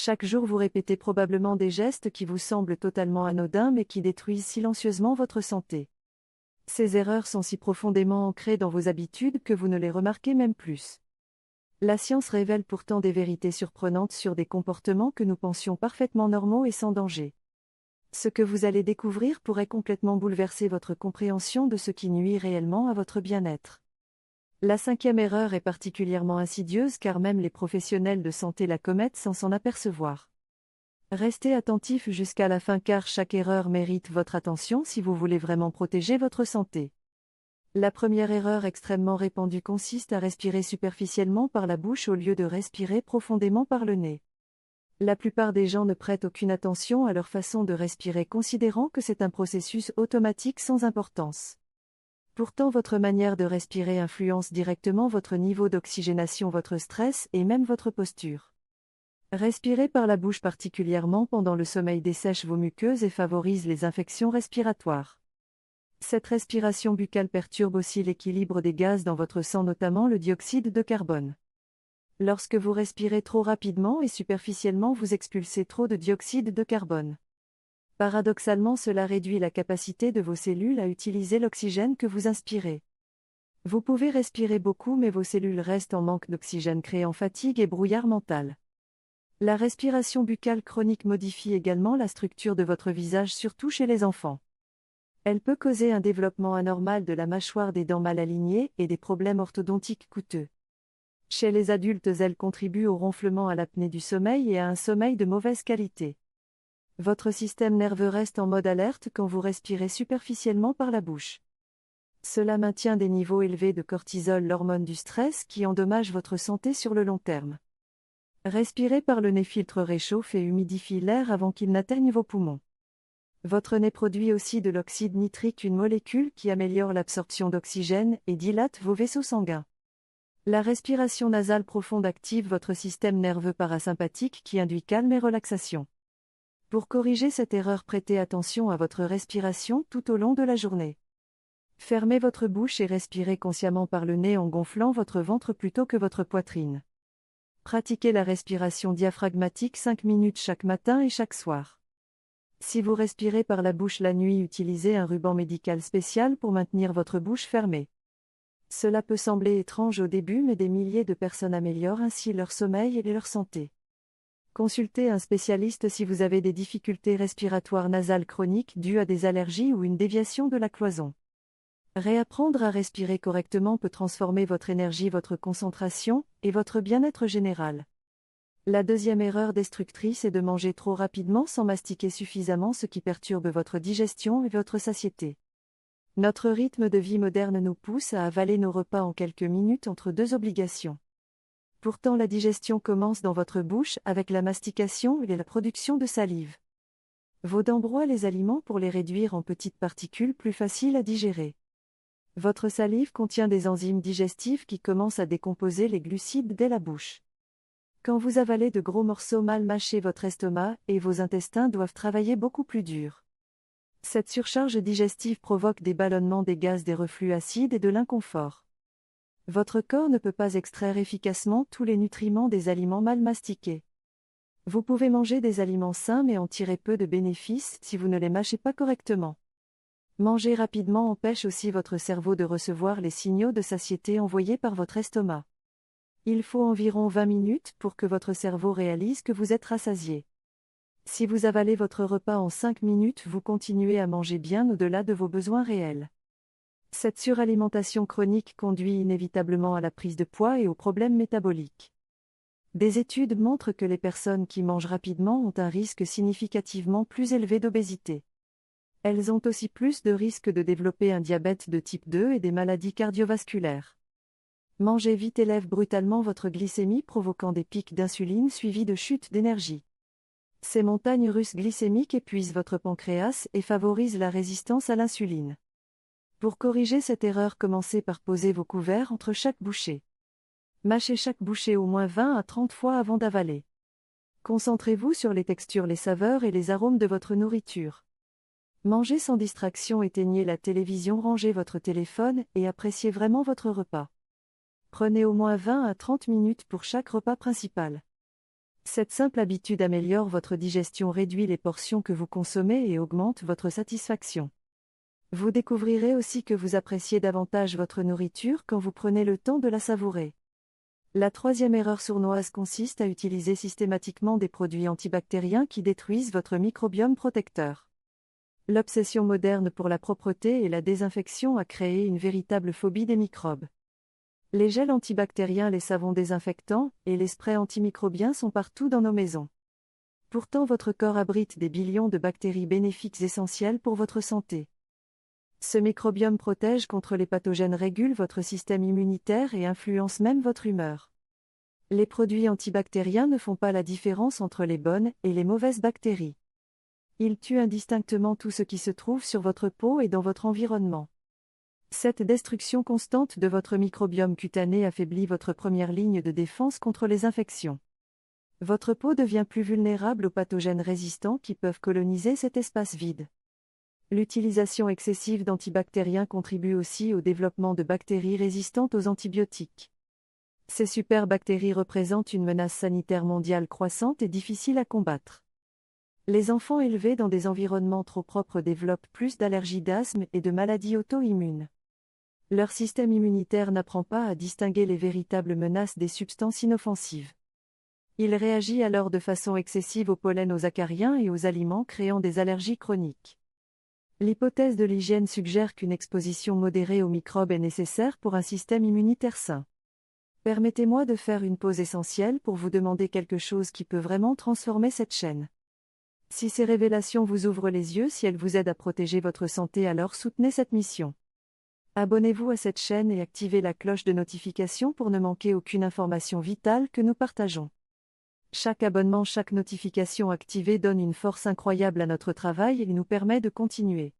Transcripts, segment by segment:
Chaque jour vous répétez probablement des gestes qui vous semblent totalement anodins mais qui détruisent silencieusement votre santé. Ces erreurs sont si profondément ancrées dans vos habitudes que vous ne les remarquez même plus. La science révèle pourtant des vérités surprenantes sur des comportements que nous pensions parfaitement normaux et sans danger. Ce que vous allez découvrir pourrait complètement bouleverser votre compréhension de ce qui nuit réellement à votre bien-être. La cinquième erreur est particulièrement insidieuse car même les professionnels de santé la commettent sans s'en apercevoir. Restez attentif jusqu'à la fin car chaque erreur mérite votre attention si vous voulez vraiment protéger votre santé. La première erreur extrêmement répandue consiste à respirer superficiellement par la bouche au lieu de respirer profondément par le nez. La plupart des gens ne prêtent aucune attention à leur façon de respirer considérant que c'est un processus automatique sans importance. Pourtant votre manière de respirer influence directement votre niveau d'oxygénation, votre stress et même votre posture. Respirer par la bouche particulièrement pendant le sommeil dessèche vos muqueuses et favorise les infections respiratoires. Cette respiration buccale perturbe aussi l'équilibre des gaz dans votre sang, notamment le dioxyde de carbone. Lorsque vous respirez trop rapidement et superficiellement, vous expulsez trop de dioxyde de carbone. Paradoxalement, cela réduit la capacité de vos cellules à utiliser l'oxygène que vous inspirez. Vous pouvez respirer beaucoup mais vos cellules restent en manque d'oxygène, créant fatigue et brouillard mental. La respiration buccale chronique modifie également la structure de votre visage, surtout chez les enfants. Elle peut causer un développement anormal de la mâchoire, des dents mal alignées et des problèmes orthodontiques coûteux. Chez les adultes, elle contribue au ronflement, à l'apnée du sommeil et à un sommeil de mauvaise qualité. Votre système nerveux reste en mode alerte quand vous respirez superficiellement par la bouche. Cela maintient des niveaux élevés de cortisol, l'hormone du stress, qui endommage votre santé sur le long terme. Respirer par le nez filtre, réchauffe et humidifie l'air avant qu'il n'atteigne vos poumons. Votre nez produit aussi de l'oxyde nitrique, une molécule qui améliore l'absorption d'oxygène et dilate vos vaisseaux sanguins. La respiration nasale profonde active votre système nerveux parasympathique qui induit calme et relaxation. Pour corriger cette erreur, prêtez attention à votre respiration tout au long de la journée. Fermez votre bouche et respirez consciemment par le nez en gonflant votre ventre plutôt que votre poitrine. Pratiquez la respiration diaphragmatique 5 minutes chaque matin et chaque soir. Si vous respirez par la bouche la nuit, utilisez un ruban médical spécial pour maintenir votre bouche fermée. Cela peut sembler étrange au début, mais des milliers de personnes améliorent ainsi leur sommeil et leur santé. Consultez un spécialiste si vous avez des difficultés respiratoires nasales chroniques dues à des allergies ou une déviation de la cloison. Réapprendre à respirer correctement peut transformer votre énergie, votre concentration et votre bien-être général. La deuxième erreur destructrice est de manger trop rapidement sans mastiquer suffisamment, ce qui perturbe votre digestion et votre satiété. Notre rythme de vie moderne nous pousse à avaler nos repas en quelques minutes entre deux obligations. Pourtant, la digestion commence dans votre bouche avec la mastication et la production de salive. Vos dents broient les aliments pour les réduire en petites particules plus faciles à digérer. Votre salive contient des enzymes digestives qui commencent à décomposer les glucides dès la bouche. Quand vous avalez de gros morceaux mal mâchés, votre estomac et vos intestins doivent travailler beaucoup plus dur. Cette surcharge digestive provoque des ballonnements, des gaz, des reflux acides et de l'inconfort. Votre corps ne peut pas extraire efficacement tous les nutriments des aliments mal mastiqués. Vous pouvez manger des aliments sains mais en tirer peu de bénéfices si vous ne les mâchez pas correctement. Manger rapidement empêche aussi votre cerveau de recevoir les signaux de satiété envoyés par votre estomac. Il faut environ 20 minutes pour que votre cerveau réalise que vous êtes rassasié. Si vous avalez votre repas en 5 minutes, vous continuez à manger bien au-delà de vos besoins réels. Cette suralimentation chronique conduit inévitablement à la prise de poids et aux problèmes métaboliques. Des études montrent que les personnes qui mangent rapidement ont un risque significativement plus élevé d'obésité. Elles ont aussi plus de risques de développer un diabète de type 2 et des maladies cardiovasculaires. Manger vite élève brutalement votre glycémie, provoquant des pics d'insuline suivis de chutes d'énergie. Ces montagnes russes glycémiques épuisent votre pancréas et favorisent la résistance à l'insuline. Pour corriger cette erreur, commencez par poser vos couverts entre chaque bouchée. Mâchez chaque bouchée au moins 20 à 30 fois avant d'avaler. Concentrez-vous sur les textures, les saveurs et les arômes de votre nourriture. Mangez sans distraction, éteignez la télévision, rangez votre téléphone et appréciez vraiment votre repas. Prenez au moins 20 à 30 minutes pour chaque repas principal. Cette simple habitude améliore votre digestion, réduit les portions que vous consommez et augmente votre satisfaction. Vous découvrirez aussi que vous appréciez davantage votre nourriture quand vous prenez le temps de la savourer. La troisième erreur sournoise consiste à utiliser systématiquement des produits antibactériens qui détruisent votre microbiome protecteur. L'obsession moderne pour la propreté et la désinfection a créé une véritable phobie des microbes. Les gels antibactériens, les savons désinfectants et les sprays antimicrobiens sont partout dans nos maisons. Pourtant, votre corps abrite des billions de bactéries bénéfiques essentielles pour votre santé. Ce microbiome protège contre les pathogènes, régule votre système immunitaire et influence même votre humeur. Les produits antibactériens ne font pas la différence entre les bonnes et les mauvaises bactéries. Ils tuent indistinctement tout ce qui se trouve sur votre peau et dans votre environnement. Cette destruction constante de votre microbiome cutané affaiblit votre première ligne de défense contre les infections. Votre peau devient plus vulnérable aux pathogènes résistants qui peuvent coloniser cet espace vide. L'utilisation excessive d'antibactériens contribue aussi au développement de bactéries résistantes aux antibiotiques. Ces superbactéries représentent une menace sanitaire mondiale croissante et difficile à combattre. Les enfants élevés dans des environnements trop propres développent plus d'allergies, d'asthme et de maladies auto-immunes. Leur système immunitaire n'apprend pas à distinguer les véritables menaces des substances inoffensives. Il réagit alors de façon excessive aux pollens, aux acariens et aux aliments, créant des allergies chroniques. L'hypothèse de l'hygiène suggère qu'une exposition modérée aux microbes est nécessaire pour un système immunitaire sain. Permettez-moi de faire une pause essentielle pour vous demander quelque chose qui peut vraiment transformer cette chaîne. Si ces révélations vous ouvrent les yeux, si elles vous aident à protéger votre santé, alors soutenez cette mission. Abonnez-vous à cette chaîne et activez la cloche de notification pour ne manquer aucune information vitale que nous partageons. Chaque abonnement, chaque notification activée donne une force incroyable à notre travail et nous permet de continuer.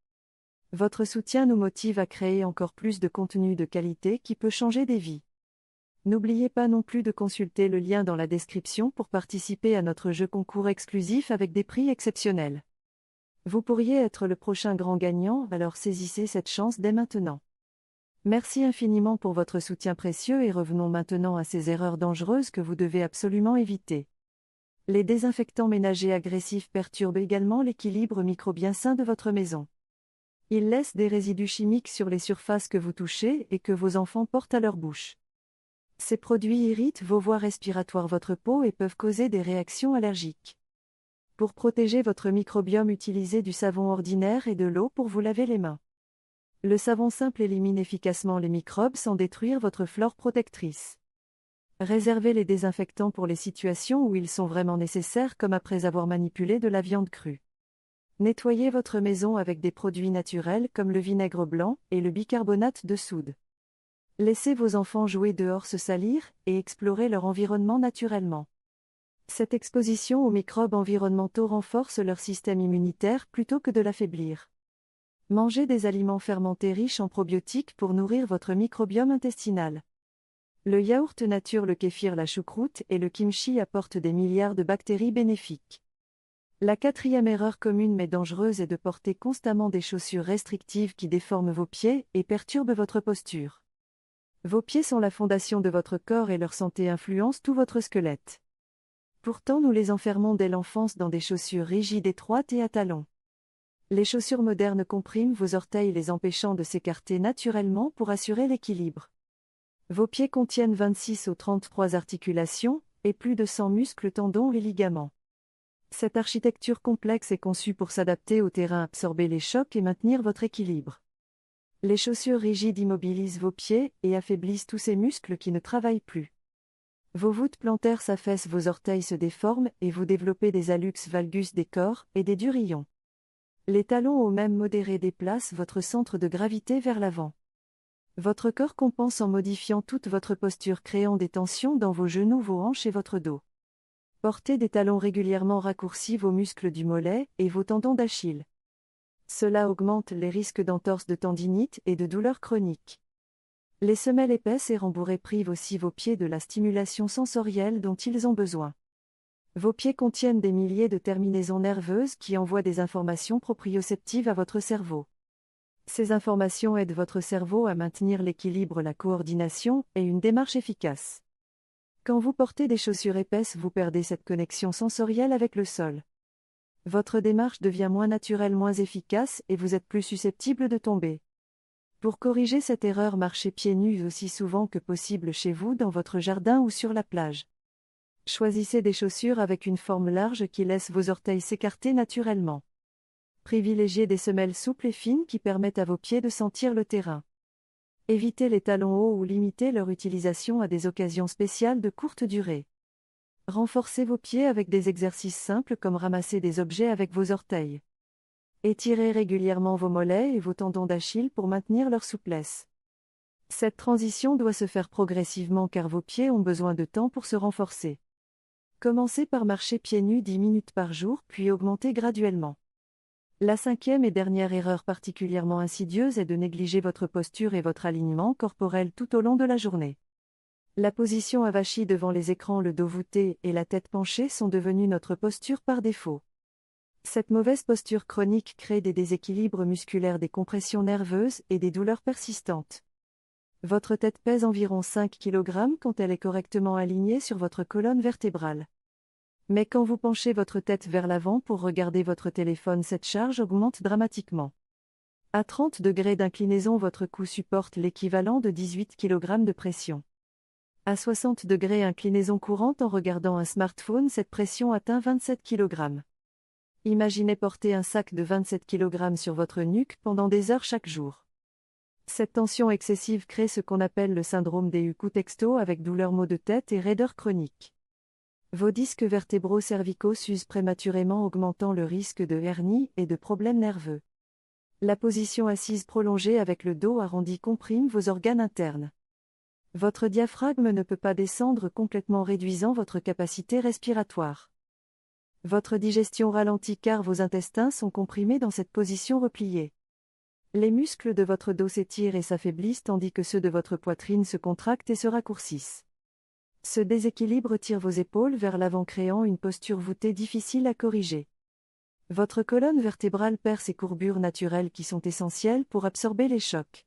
Votre soutien nous motive à créer encore plus de contenu de qualité qui peut changer des vies. N'oubliez pas non plus de consulter le lien dans la description pour participer à notre jeu concours exclusif avec des prix exceptionnels. Vous pourriez être le prochain grand gagnant, alors saisissez cette chance dès maintenant. Merci infiniment pour votre soutien précieux et revenons maintenant à ces erreurs dangereuses que vous devez absolument éviter. Les désinfectants ménagers agressifs perturbent également l'équilibre microbien sain de votre maison. Ils laissent des résidus chimiques sur les surfaces que vous touchez et que vos enfants portent à leur bouche. Ces produits irritent vos voies respiratoires, votre peau et peuvent causer des réactions allergiques. Pour protéger votre microbiome, utilisez du savon ordinaire et de l'eau pour vous laver les mains. Le savon simple élimine efficacement les microbes sans détruire votre flore protectrice. Réservez les désinfectants pour les situations où ils sont vraiment nécessaires, comme après avoir manipulé de la viande crue. Nettoyez votre maison avec des produits naturels comme le vinaigre blanc et le bicarbonate de soude. Laissez vos enfants jouer dehors, se salir et explorer leur environnement naturellement. Cette exposition aux microbes environnementaux renforce leur système immunitaire plutôt que de l'affaiblir. Mangez des aliments fermentés riches en probiotiques pour nourrir votre microbiome intestinal. Le yaourt nature, le kéfir, la choucroute et le kimchi apportent des milliards de bactéries bénéfiques. La quatrième erreur commune mais dangereuse est de porter constamment des chaussures restrictives qui déforment vos pieds et perturbent votre posture. Vos pieds sont la fondation de votre corps et leur santé influence tout votre squelette. Pourtant, nous les enfermons dès l'enfance dans des chaussures rigides, étroites et à talons. Les chaussures modernes compriment vos orteils, les empêchant de s'écarter naturellement pour assurer l'équilibre. Vos pieds contiennent 26 aux 33 articulations, et plus de 100 muscles, tendons et ligaments. Cette architecture complexe est conçue pour s'adapter au terrain, absorber les chocs et maintenir votre équilibre. Les chaussures rigides immobilisent vos pieds et affaiblissent tous ces muscles qui ne travaillent plus. Vos voûtes plantaires s'affaissent, vos orteils se déforment et vous développez des hallux valgus, des cors et des durillons. Les talons hauts même modérés déplacent votre centre de gravité vers l'avant. Votre corps compense en modifiant toute votre posture, créant des tensions dans vos genoux, vos hanches et votre dos. Portez des talons régulièrement raccourcis vos muscles du mollet et vos tendons d'Achille. Cela augmente les risques d'entorse, de tendinite et de douleurs chroniques. Les semelles épaisses et rembourrées privent aussi vos pieds de la stimulation sensorielle dont ils ont besoin. Vos pieds contiennent des milliers de terminaisons nerveuses qui envoient des informations proprioceptives à votre cerveau. Ces informations aident votre cerveau à maintenir l'équilibre, la coordination et une démarche efficace. Quand vous portez des chaussures épaisses, vous perdez cette connexion sensorielle avec le sol. Votre démarche devient moins naturelle, moins efficace, et vous êtes plus susceptible de tomber. Pour corriger cette erreur, marchez pieds nus aussi souvent que possible chez vous, dans votre jardin ou sur la plage. Choisissez des chaussures avec une forme large qui laisse vos orteils s'écarter naturellement. Privilégiez des semelles souples et fines qui permettent à vos pieds de sentir le terrain. Évitez les talons hauts ou limitez leur utilisation à des occasions spéciales de courte durée. Renforcez vos pieds avec des exercices simples comme ramasser des objets avec vos orteils. Étirez régulièrement vos mollets et vos tendons d'Achille pour maintenir leur souplesse. Cette transition doit se faire progressivement car vos pieds ont besoin de temps pour se renforcer. Commencez par marcher pieds nus 10 minutes par jour, puis augmentez graduellement. La cinquième et dernière erreur particulièrement insidieuse est de négliger votre posture et votre alignement corporel tout au long de la journée. La position avachie devant les écrans, le dos voûté et la tête penchée sont devenues notre posture par défaut. Cette mauvaise posture chronique crée des déséquilibres musculaires, des compressions nerveuses et des douleurs persistantes. Votre tête pèse environ 5 kg quand elle est correctement alignée sur votre colonne vertébrale. Mais quand vous penchez votre tête vers l'avant pour regarder votre téléphone, cette charge augmente dramatiquement. À 30 degrés d'inclinaison, votre cou supporte l'équivalent de 18 kg de pression. À 60 degrés inclinaison courante en regardant un smartphone, cette pression atteint 27 kg. Imaginez porter un sac de 27 kg sur votre nuque pendant des heures chaque jour. Cette tension excessive crée ce qu'on appelle le syndrome des cou texto avec douleurs, maux de tête et raideur chronique. Vos disques vertébraux cervicaux s'usent prématurément, augmentant le risque de hernie et de problèmes nerveux. La position assise prolongée avec le dos arrondi comprime vos organes internes. Votre diaphragme ne peut pas descendre complètement, réduisant votre capacité respiratoire. Votre digestion ralentit car vos intestins sont comprimés dans cette position repliée. Les muscles de votre dos s'étirent et s'affaiblissent tandis que ceux de votre poitrine se contractent et se raccourcissent. Ce déséquilibre tire vos épaules vers l'avant, créant une posture voûtée difficile à corriger. Votre colonne vertébrale perd ses courbures naturelles qui sont essentielles pour absorber les chocs.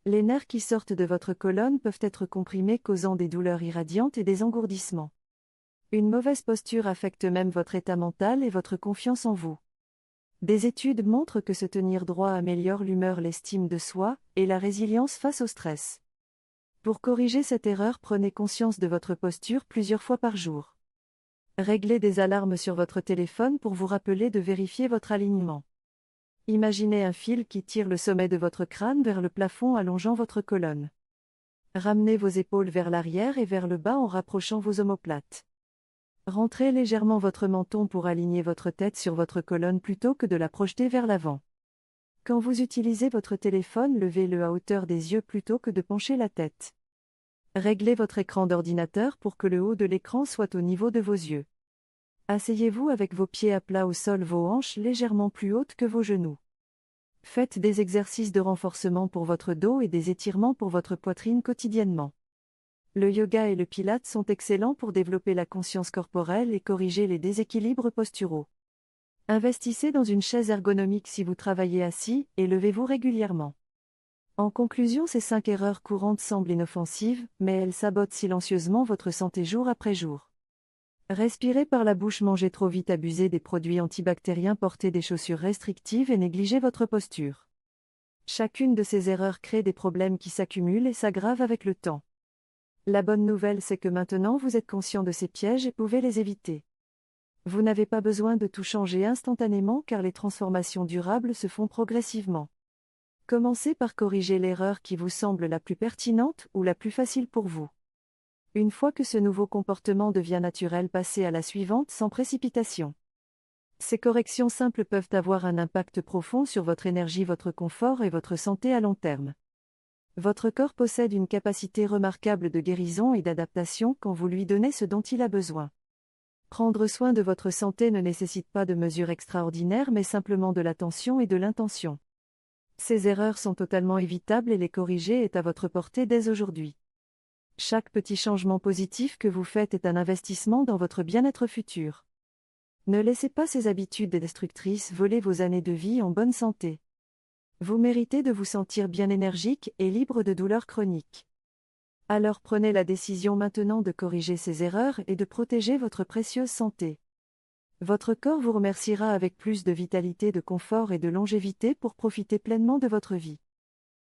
Les nerfs qui sortent de votre colonne peuvent être comprimés, causant des douleurs irradiantes et des engourdissements. Une mauvaise posture affecte même votre état mental et votre confiance en vous. Des études montrent que se tenir droit améliore l'humeur, l'estime de soi et la résilience face au stress. Pour corriger cette erreur, prenez conscience de votre posture plusieurs fois par jour. Réglez des alarmes sur votre téléphone pour vous rappeler de vérifier votre alignement. Imaginez un fil qui tire le sommet de votre crâne vers le plafond, allongeant votre colonne. Ramenez vos épaules vers l'arrière et vers le bas en rapprochant vos omoplates. Rentrez légèrement votre menton pour aligner votre tête sur votre colonne plutôt que de la projeter vers l'avant. Quand vous utilisez votre téléphone, levez-le à hauteur des yeux plutôt que de pencher la tête. Réglez votre écran d'ordinateur pour que le haut de l'écran soit au niveau de vos yeux. Asseyez-vous avec vos pieds à plat au sol, vos hanches légèrement plus hautes que vos genoux. Faites des exercices de renforcement pour votre dos et des étirements pour votre poitrine quotidiennement. Le yoga et le pilate sont excellents pour développer la conscience corporelle et corriger les déséquilibres posturaux. Investissez dans une chaise ergonomique si vous travaillez assis et levez-vous régulièrement. En conclusion, ces 5 erreurs courantes semblent inoffensives, mais elles sabotent silencieusement votre santé jour après jour. Respirez par la bouche, mangez trop vite, abusez des produits antibactériens, portez des chaussures restrictives et négligez votre posture. Chacune de ces erreurs crée des problèmes qui s'accumulent et s'aggravent avec le temps. La bonne nouvelle, c'est que maintenant vous êtes conscient de ces pièges et pouvez les éviter. Vous n'avez pas besoin de tout changer instantanément car les transformations durables se font progressivement. Commencez par corriger l'erreur qui vous semble la plus pertinente ou la plus facile pour vous. Une fois que ce nouveau comportement devient naturel, passez à la suivante sans précipitation. Ces corrections simples peuvent avoir un impact profond sur votre énergie, votre confort et votre santé à long terme. Votre corps possède une capacité remarquable de guérison et d'adaptation quand vous lui donnez ce dont il a besoin. Prendre soin de votre santé ne nécessite pas de mesures extraordinaires mais simplement de l'attention et de l'intention. Ces erreurs sont totalement évitables et les corriger est à votre portée dès aujourd'hui. Chaque petit changement positif que vous faites est un investissement dans votre bien-être futur. Ne laissez pas ces habitudes destructrices voler vos années de vie en bonne santé. Vous méritez de vous sentir bien, énergique et libre de douleurs chroniques. Alors prenez la décision maintenant de corriger ces erreurs et de protéger votre précieuse santé. Votre corps vous remerciera avec plus de vitalité, de confort et de longévité pour profiter pleinement de votre vie.